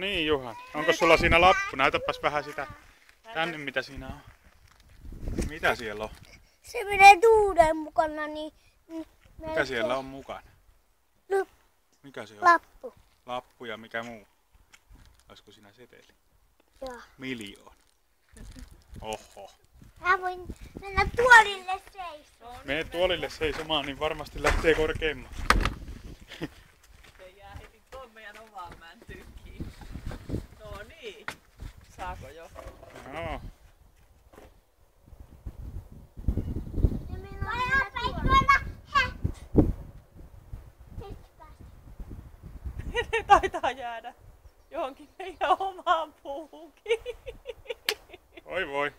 niin Juhani, onko sulla siinä lappu? Näytäpäs vähän sitä tänne mitä siinä on. Mitä siellä on? Se menee tuuden mukana, niin... Mikä siellä on mukana? Mikä se on? Lappu. Lappu ja mikä muu? Olisiko siinä seteli? Joo. 1 000 000. Oho. Mä voin mennä tuolille seisomaan. Mene tuolille seisomaan, niin varmasti lähtee korkeammalle. Se jää heti tuon meidän omaan mäntykkiin. No niin. Saako jo? Joo. Ne taitaa jäädä johonkin meidän omaan puuhunkin. Oi voi.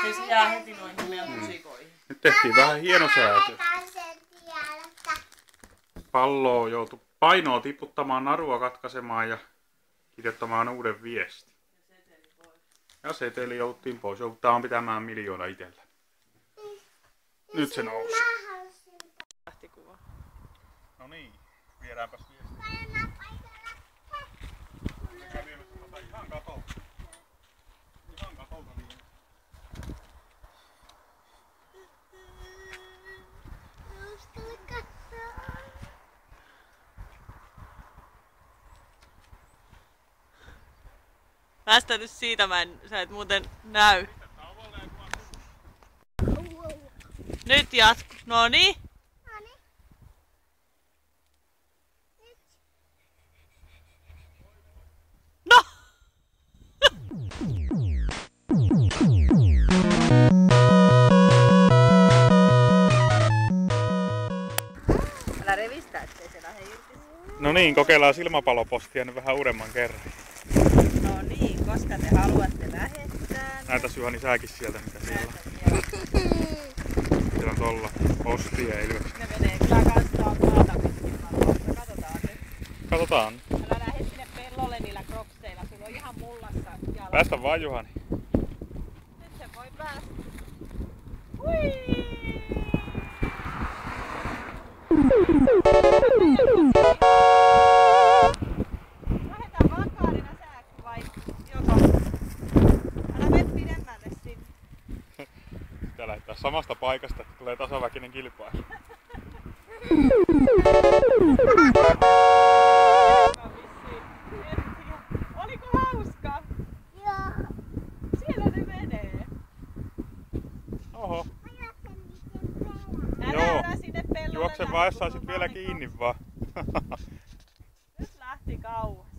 Ei se jää heti noihin meidän pusikoihin. Nyt tehtiin vähän hienosäätö. Palloa joutui painoa tiputtamaan, narua katkaisemaan ja kirjoittamaan uuden viestin. Ja seteli jouttiin pois. Joudutaan pitämään 1 000 000 itsellä. Nyt se nousi. No niin, viedäänpäs viestiä. Ihan katolta. Ihan katolta niin. Päästä nyt siitä, sä et muuten näy. Nyt jatku. Noniin. No! Älä revistä, ettei se lähde irti. No niin, kokeillaan silmäpalopostia nyt vähän uudemman kerran. No niin, koska te haluatte lähettää. Näytäs Juhani säkin sieltä mitä siellä on. Siellä on tuolla postia ja ilmeisesti. Ne menee kyllä kanssaan maata pitkin. Katsotaan nyt. Katsotaan. Älä lähde sinne pellolle niillä kropseilla, sulla on ihan mullassa jalat. Päästä vaan Juhani. Nyt se voi päästä. Hui! Lähdetään vakaarina sääksi vai joko? Älä mene pidemmälle sinne. Pitää lähteä samasta paikasta, että tulee tasaväkinen kilpailu. Oliko hauska? Joo. Siellä ne menee. Oho. Älä sinne pellolle. Juokse vaan, jos saisit vielä kiinni vaan. Nyt lähti kauan.